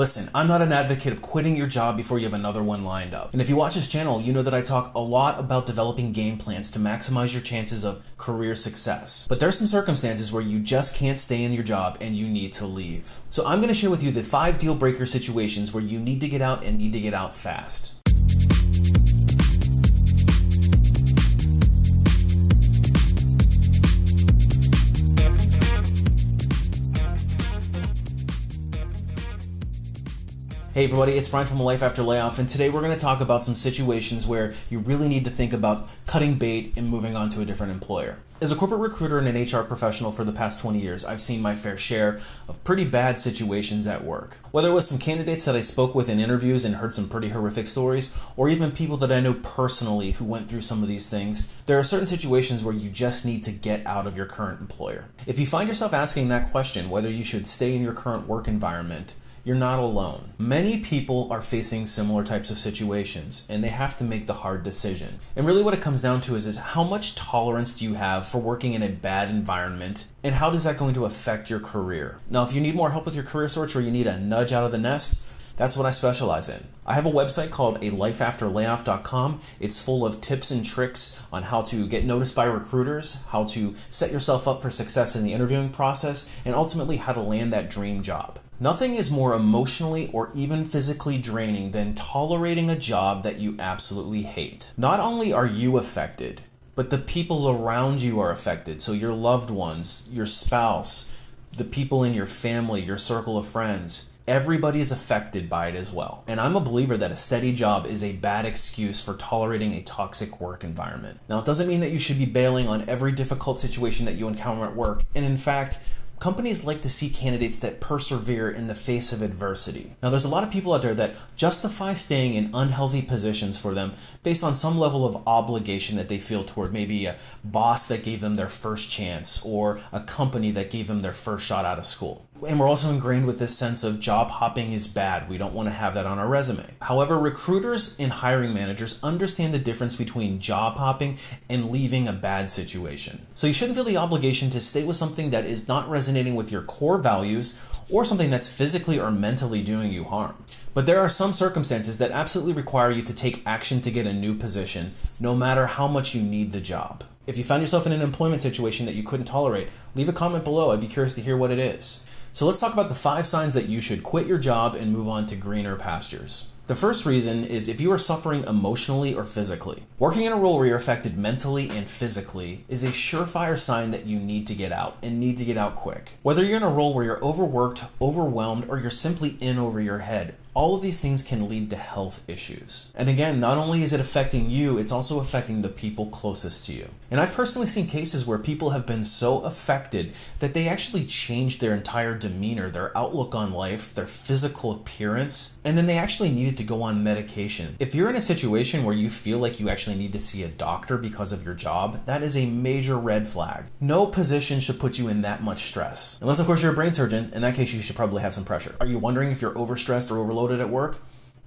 Listen, I'm not an advocate of quitting your job before you have another one lined up. And if you watch this channel, you know that I talk a lot about developing game plans to maximize your chances of career success. But there's some circumstances where you just can't stay in your job and you need to leave. So I'm going to share with you the 5 deal breaker situations where you need to get out and need to get out fast. Hey everybody, it's Brian from A Life After Layoff, and today we're going to talk about some situations where you really need to think about cutting bait and moving on to a different employer. As a corporate recruiter and an HR professional for the past 20 years, I've seen my fair share of pretty bad situations at work. Whether it was some candidates that I spoke with in interviews and heard some pretty horrific stories, or even people that I know personally who went through some of these things, there are certain situations where you just need to get out of your current employer. If you find yourself asking that question, whether you should stay in your current work environment, you're not alone. Many people are facing similar types of situations and they have to make the hard decision. And really what it comes down to is how much tolerance do you have for working in a bad environment, and how is that going to affect your career? Now, if you need more help with your career search or you need a nudge out of the nest, that's what I specialize in. I have a website called alifeafterlayoff.com. It's full of tips and tricks on how to get noticed by recruiters, how to set yourself up for success in the interviewing process, and ultimately how to land that dream job. Nothing is more emotionally or even physically draining than tolerating a job that you absolutely hate. Not only are you affected, but the people around you are affected. So your loved ones, your spouse, the people in your family, your circle of friends, everybody is affected by it as well. And I'm a believer that a steady job is a bad excuse for tolerating a toxic work environment. Now, it doesn't mean that you should be bailing on every difficult situation that you encounter at work. And in fact, companies like to see candidates that persevere in the face of adversity. Now, there's a lot of people out there that justify staying in unhealthy positions for them based on some level of obligation that they feel toward maybe a boss that gave them their first chance or a company that gave them their first shot out of school. And we're also ingrained with this sense of job hopping is bad. We don't want to have that on our resume. However, recruiters and hiring managers understand the difference between job hopping and leaving a bad situation. So you shouldn't feel the obligation to stay with something that is not resonating with your core values or something that's physically or mentally doing you harm. But there are some circumstances that absolutely require you to take action to get a new position, no matter how much you need the job. If you found yourself in an employment situation that you couldn't tolerate, leave a comment below. I'd be curious to hear what it is. So let's talk about the 5 signs that you should quit your job and move on to greener pastures. The first reason is if you are suffering emotionally or physically. Working in a role where you're affected mentally and physically is a surefire sign that you need to get out and need to get out quick. Whether you're in a role where you're overworked, overwhelmed, or you're simply in over your head, all of these things can lead to health issues. And again, not only is it affecting you, it's also affecting the people closest to you. And I've personally seen cases where people have been so affected that they actually changed their entire demeanor, their outlook on life, their physical appearance, and then they actually needed to go on medication. If you're in a situation where you feel like you actually need to see a doctor because of your job, that is a major red flag. No position should put you in that much stress. Unless, of course, you're a brain surgeon. In that case, you should probably have some pressure. Are you wondering if you're overstressed or overloaded at work?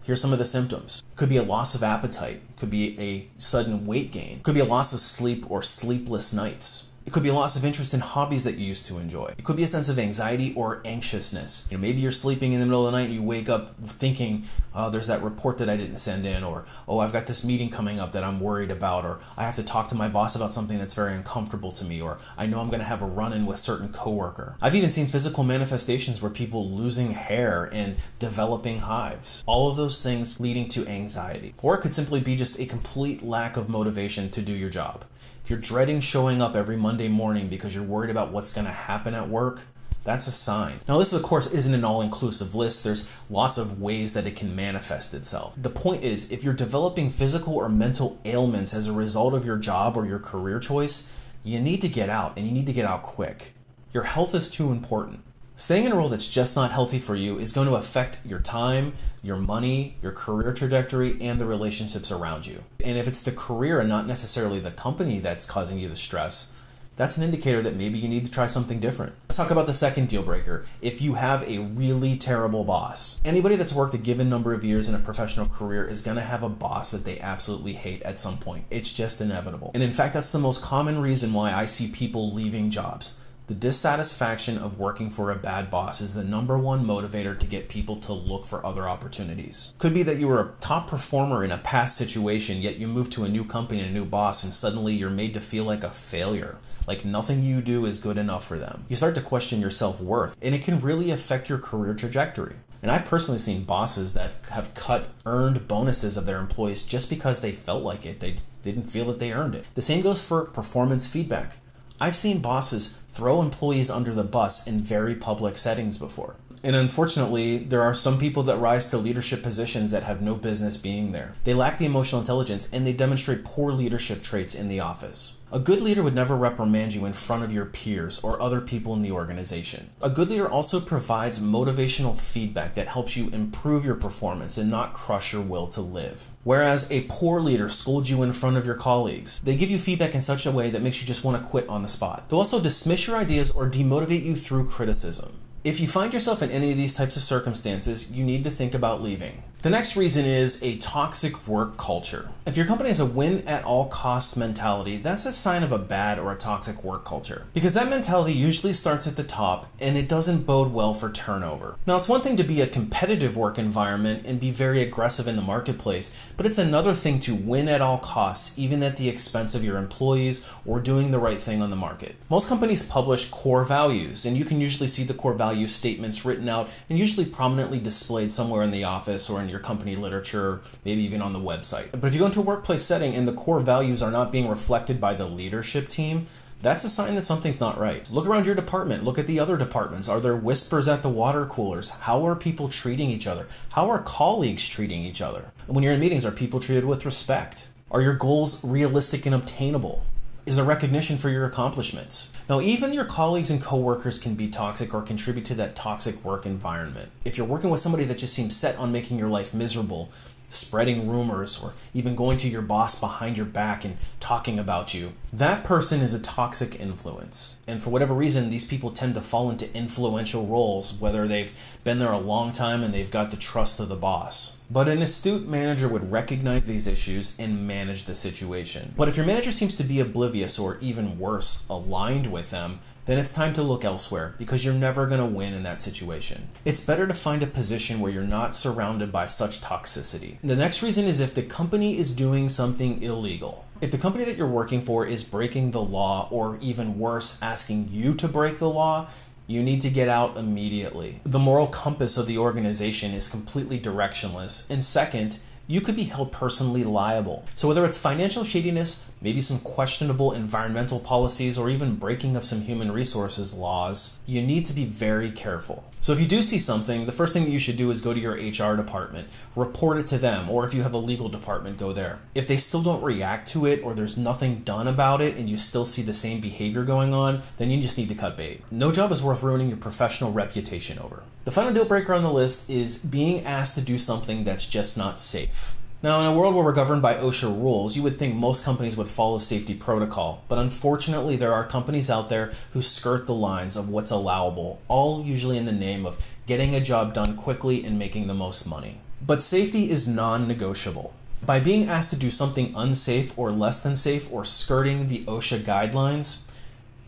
Here's some of the symptoms. Could be a loss of appetite. Could be a sudden weight gain. Could be a loss of sleep or sleepless nights. It could be a loss of interest in hobbies that you used to enjoy. It could be a sense of anxiety or anxiousness. Maybe you're sleeping in the middle of the night and you wake up thinking, oh, there's that report that I didn't send in, or, oh, I've got this meeting coming up that I'm worried about, or I have to talk to my boss about something that's very uncomfortable to me, or I know I'm going to have a run-in with a certain coworker. I've even seen physical manifestations where people losing hair and developing hives. All of those things leading to anxiety. Or it could simply be just a complete lack of motivation to do your job. If you're dreading showing up every Monday morning because you're worried about what's going to happen at work, that's a sign. Now, this, of course, isn't an all-inclusive list. There's lots of ways that it can manifest itself. The point is, if you're developing physical or mental ailments as a result of your job or your career choice, you need to get out, and you need to get out quick. Your health is too important. Staying in a role that's just not healthy for you is going to affect your time, your money, your career trajectory, and the relationships around you. And if it's the career and not necessarily the company that's causing you the stress, that's an indicator that maybe you need to try something different. Let's talk about the second deal breaker. If you have a really terrible boss. Anybody that's worked a given number of years in a professional career is going to have a boss that they absolutely hate at some point. It's just inevitable. And in fact, that's the most common reason why I see people leaving jobs. The dissatisfaction of working for a bad boss is the #1 motivator to get people to look for other opportunities. Could be that you were a top performer in a past situation, yet you move to a new company and a new boss, and suddenly you're made to feel like a failure, like nothing you do is good enough for them. You start to question your self-worth, and it can really affect your career trajectory. And I've personally seen bosses that have cut earned bonuses of their employees just because they felt like it. They didn't feel that they earned it. The same goes for performance feedback. I've seen bosses throw employees under the bus in very public settings before. And unfortunately, there are some people that rise to leadership positions that have no business being there. They lack the emotional intelligence and they demonstrate poor leadership traits in the office. A good leader would never reprimand you in front of your peers or other people in the organization. A good leader also provides motivational feedback that helps you improve your performance and not crush your will to live. Whereas a poor leader scolds you in front of your colleagues. They give you feedback in such a way that makes you just want to quit on the spot. They'll also dismiss your ideas or demotivate you through criticism. If you find yourself in any of these types of circumstances, you need to think about leaving. The next reason is a toxic work culture. If your company has a win-at-all-costs mentality, that's a sign of a bad or a toxic work culture. Because that mentality usually starts at the top, and it doesn't bode well for turnover. Now, it's one thing to be a competitive work environment and be very aggressive in the marketplace, but it's another thing to win at all costs, even at the expense of your employees or doing the right thing on the market. Most companies publish core values, and you can usually see the core value statements written out and usually prominently displayed somewhere in the office or in your company literature, maybe even on the website. But if you go into a workplace setting and the core values are not being reflected by the leadership team, that's a sign that something's not right. Look around your department. Look at the other departments. Are there whispers at the water coolers? How are people treating each other? How are colleagues treating each other? And when you're in meetings, are people treated with respect? Are your goals realistic and obtainable? Is there recognition for your accomplishments? Now, even your colleagues and coworkers can be toxic or contribute to that toxic work environment. If you're working with somebody that just seems set on making your life miserable, spreading rumors, or even going to your boss behind your back and talking about you, that person is a toxic influence. And for whatever reason, these people tend to fall into influential roles, whether they've been there a long time and they've got the trust of the boss. But an astute manager would recognize these issues and manage the situation. But if your manager seems to be oblivious or even worse, aligned with them, then it's time to look elsewhere because you're never going to win in that situation. It's better to find a position where you're not surrounded by such toxicity. The next reason is if the company is doing something illegal. If the company that you're working for is breaking the law, or even worse, asking you to break the law, you need to get out immediately. The moral compass of the organization is completely directionless. And second, you could be held personally liable. So whether it's financial shadiness, maybe some questionable environmental policies, or even breaking of some human resources laws, you need to be very careful. So if you do see something, the first thing that you should do is go to your HR department, report it to them, or if you have a legal department, go there. If they still don't react to it, or there's nothing done about it, and you still see the same behavior going on, then you just need to cut bait. No job is worth ruining your professional reputation over. The final deal breaker on the list is being asked to do something that's just not safe. Now, in a world where we're governed by OSHA rules, you would think most companies would follow safety protocol, but unfortunately there are companies out there who skirt the lines of what's allowable, all usually in the name of getting a job done quickly and making the most money. But safety is non-negotiable. By being asked to do something unsafe or less than safe or skirting the OSHA guidelines,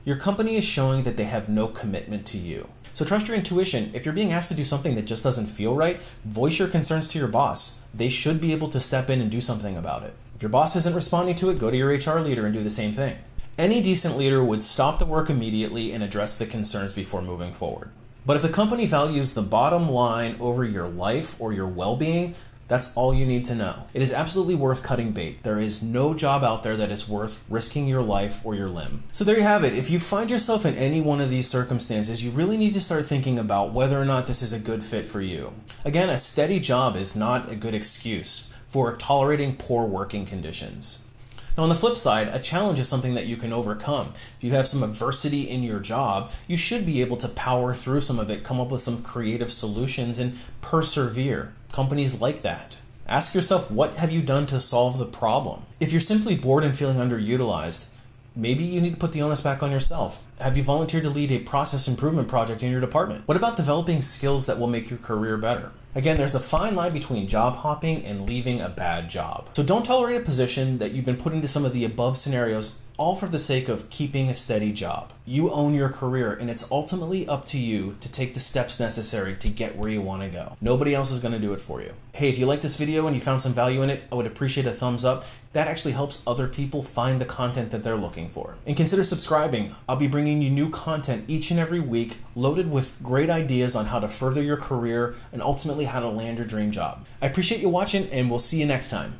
your company is showing that they have no commitment to you. So trust your intuition. If you're being asked to do something that just doesn't feel right, voice your concerns to your boss. They should be able to step in and do something about it. If your boss isn't responding to it, go to your HR leader and do the same thing. Any decent leader would stop the work immediately and address the concerns before moving forward. But if the company values the bottom line over your life or your well-being, that's all you need to know. It is absolutely worth cutting bait. There is no job out there that is worth risking your life or your limb. So there you have it. If you find yourself in any one of these circumstances, you really need to start thinking about whether or not this is a good fit for you. Again, a steady job is not a good excuse for tolerating poor working conditions. Now, on the flip side, a challenge is something that you can overcome. If you have some adversity in your job, you should be able to power through some of it, come up with some creative solutions, and persevere. Companies like that. Ask yourself, what have you done to solve the problem? If you're simply bored and feeling underutilized, maybe you need to put the onus back on yourself. Have you volunteered to lead a process improvement project in your department? What about developing skills that will make your career better? Again, there's a fine line between job hopping and leaving a bad job. So don't tolerate a position that you've been put into some of the above scenarios all for the sake of keeping a steady job. You own your career, and it's ultimately up to you to take the steps necessary to get where you want to go. Nobody else is going to do it for you. Hey, if you like this video and you found some value in it, I would appreciate a thumbs up. That actually helps other people find the content that they're looking for. And consider subscribing. I'll be bringing you new content each and every week, loaded with great ideas on how to further your career and ultimately how to land your dream job. I appreciate you watching, and we'll see you next time.